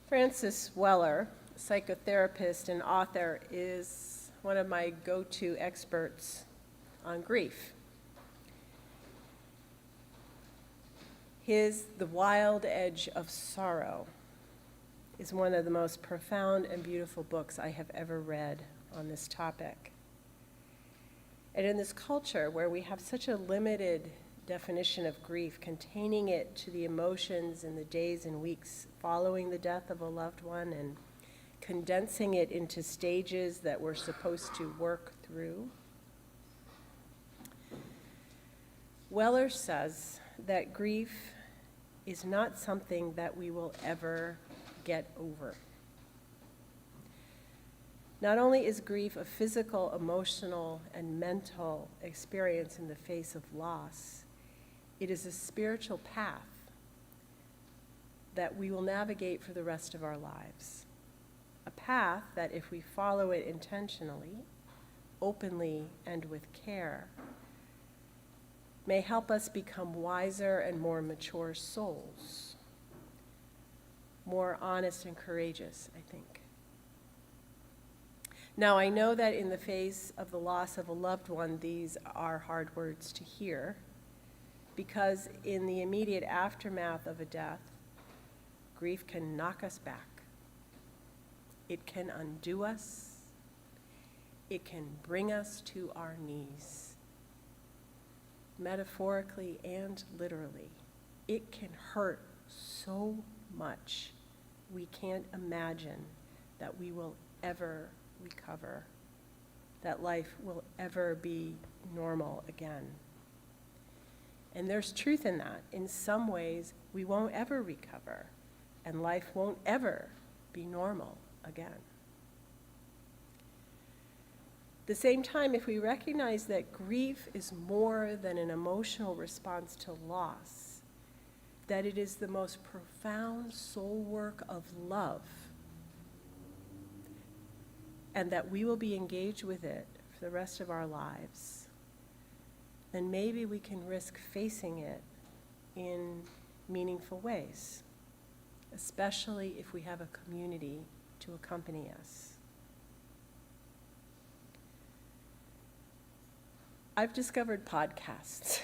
Francis Weller, psychotherapist and author, is one of my go-to experts on grief. His The Wild Edge of Sorrow is one of the most profound and beautiful books I have ever read on this topic. And in this culture where we have such a limited definition of grief, containing it to the emotions in the days and weeks following the death of a loved one and condensing it into stages that we're supposed to work through, Weller says that grief is not something that we will ever get over. Not only is grief a physical, emotional, and mental experience in the face of loss, it is a spiritual path that we will navigate for the rest of our lives. A path that, if we follow it intentionally, openly, and with care, may help us become wiser and more mature souls, more honest and courageous, I think. Now, I know that in the face of the loss of a loved one, these are hard words to hear, because in the immediate aftermath of a death, grief can knock us back. It can undo us. It can bring us to our knees, metaphorically and literally. It can hurt so much we can't imagine that we will ever recover, that life will ever be normal again. And there's truth in that. In some ways, we won't ever recover, and life won't ever be normal again. At the same time, if we recognize that grief is more than an emotional response to loss, that it is the most profound soul work of love, and that we will be engaged with it for the rest of our lives, then maybe we can risk facing it in meaningful ways, especially if we have a community to accompany us. I've discovered podcasts.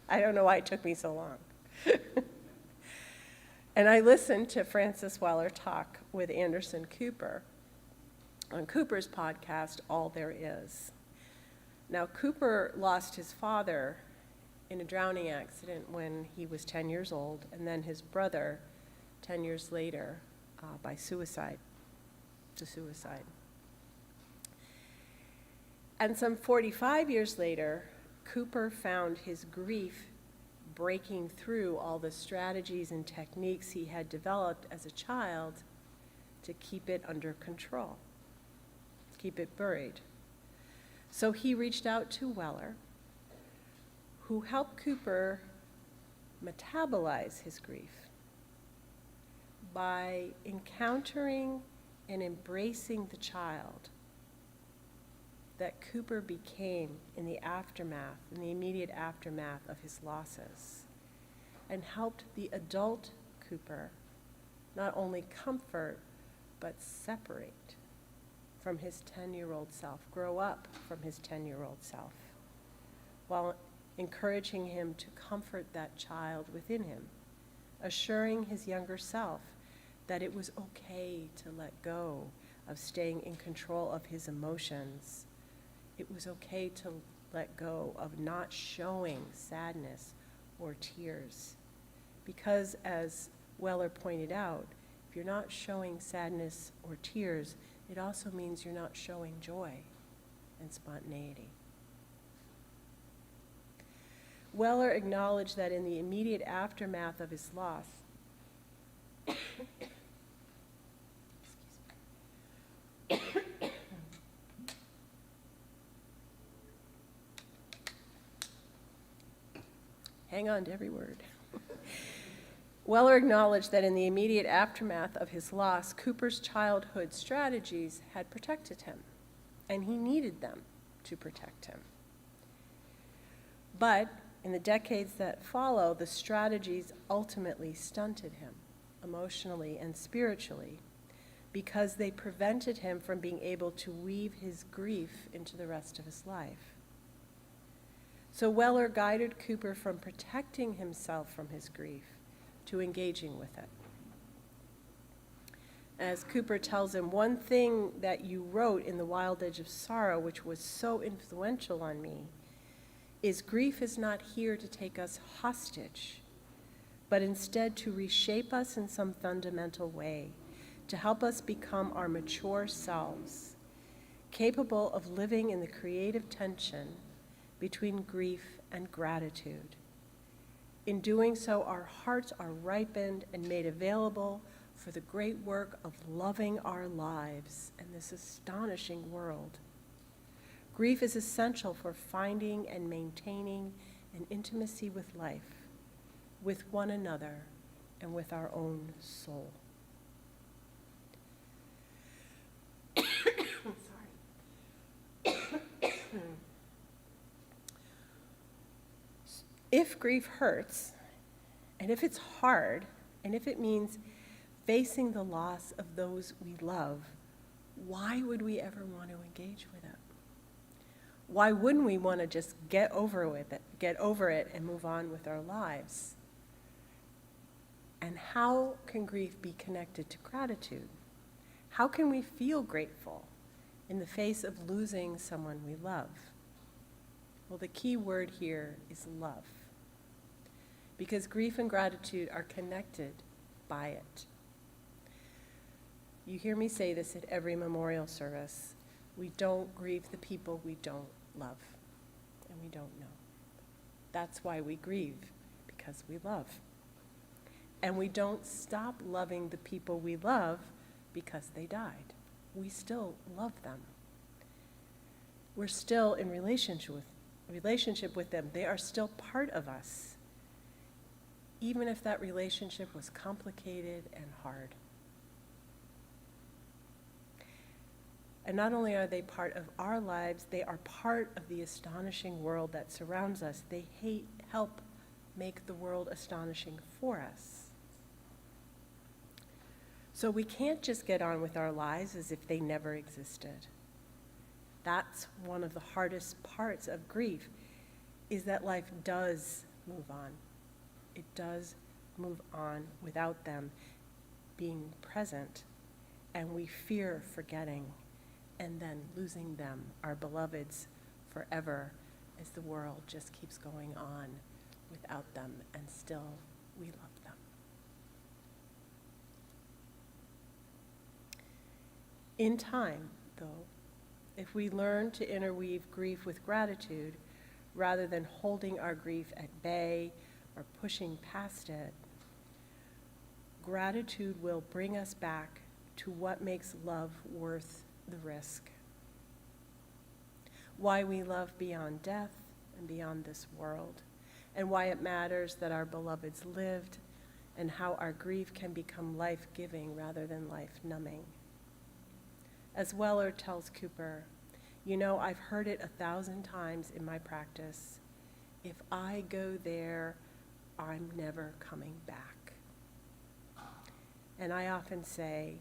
I don't know why it took me so long. And I listened to Francis Weller talk with Anderson Cooper on Cooper's podcast, All There Is. Now, Cooper lost his father in a drowning accident when he was 10 years old, and then his brother 10 years later by suicide. And some 45 years later, Cooper found his grief breaking through all the strategies and techniques he had developed as a child to keep it under control, keep it buried. So he reached out to Weller, who helped Cooper metabolize his grief by encountering and embracing the child that Cooper became in the immediate aftermath of his losses, and helped the adult Cooper not only comfort, but separate from his 10-year-old self, grow up from his 10-year-old self, while encouraging him to comfort that child within him, assuring his younger self that it was okay to let go of staying in control of his emotions. It was okay to let go of not showing sadness or tears. Because, as Weller pointed out, if you're not showing sadness or tears, it also means you're not showing joy and spontaneity. Weller acknowledged that in the immediate aftermath of his loss, hang on to every word. Weller acknowledged that in the immediate aftermath of his loss, Cooper's childhood strategies had protected him, and he needed them to protect him. But in the decades that follow, the strategies ultimately stunted him, emotionally and spiritually, because they prevented him from being able to weave his grief into the rest of his life. So Weller guided Cooper from protecting himself from his grief to engaging with it. As Cooper tells him, one thing that you wrote in The Wild Edge of Sorrow, which was so influential on me, is grief is not here to take us hostage, but instead to reshape us in some fundamental way, to help us become our mature selves, capable of living in the creative tension between grief and gratitude. In doing so, our hearts are ripened and made available for the great work of loving our lives in this astonishing world. Grief is essential for finding and maintaining an intimacy with life, with one another, and with our own soul. If grief hurts, and if it's hard, and if it means facing the loss of those we love, why would we ever want to engage with it? Why wouldn't we want to just get over it and move on with our lives? And how can grief be connected to gratitude? How can we feel grateful in the face of losing someone we love? Well, the key word here is love, because grief and gratitude are connected by it. You hear me say this at every memorial service. We don't grieve the people we don't love and we don't know. That's why we grieve, because we love. And we don't stop loving the people we love because they died. We still love them. We're still in relationship with them. They are still part of us, even if that relationship was complicated and hard. And not only are they part of our lives, they are part of the astonishing world that surrounds us. They help make the world astonishing for us. So we can't just get on with our lives as if they never existed. That's one of the hardest parts of grief, is that life does move on. It does move on without them being present, and we fear forgetting and then losing them, our beloveds, forever, as the world just keeps going on without them, and still we love them. In time, though, if we learn to interweave grief with gratitude, rather than holding our grief at bay or pushing past it, gratitude will bring us back to what makes love worth the risk. Why we love beyond death and beyond this world, and why it matters that our beloveds lived, and how our grief can become life-giving rather than life-numbing. As Weller tells Cooper, you know, I've heard it 1,000 times in my practice. If I go there, I'm never coming back. And I often say,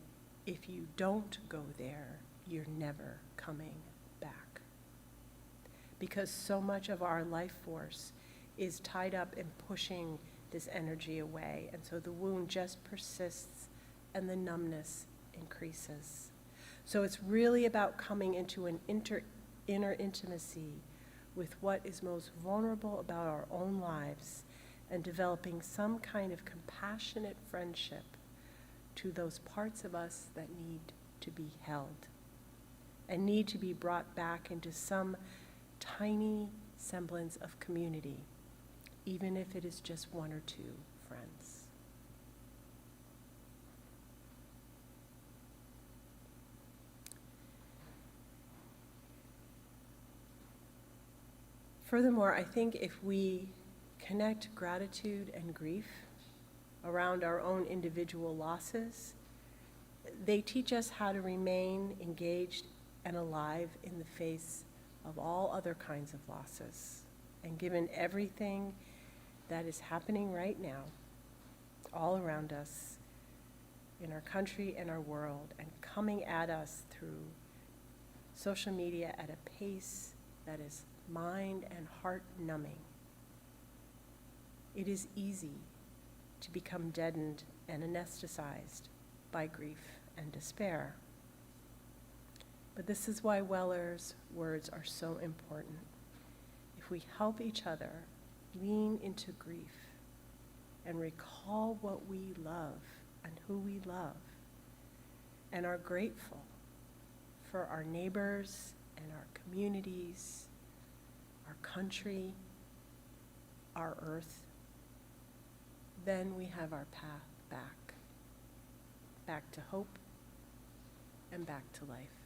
if you don't go there, you're never coming back. Because so much of our life force is tied up in pushing this energy away, and so the wound just persists and the numbness increases. So it's really about coming into an inner intimacy with what is most vulnerable about our own lives, and developing some kind of compassionate friendship to those parts of us that need to be held and need to be brought back into some tiny semblance of community, even if it is just one or two friends. Furthermore, I think if we connect gratitude and grief around our own individual losses, they teach us how to remain engaged and alive in the face of all other kinds of losses. And given everything that is happening right now, all around us, in our country and our world, and coming at us through social media at a pace that is mind and heart numbing, it is easy to become deadened and anesthetized by grief and despair. But this is why Weller's words are so important. If we help each other lean into grief and recall what we love and who we love, and are grateful for our neighbors and our communities, our country, our earth, then we have our path back to hope and back to life.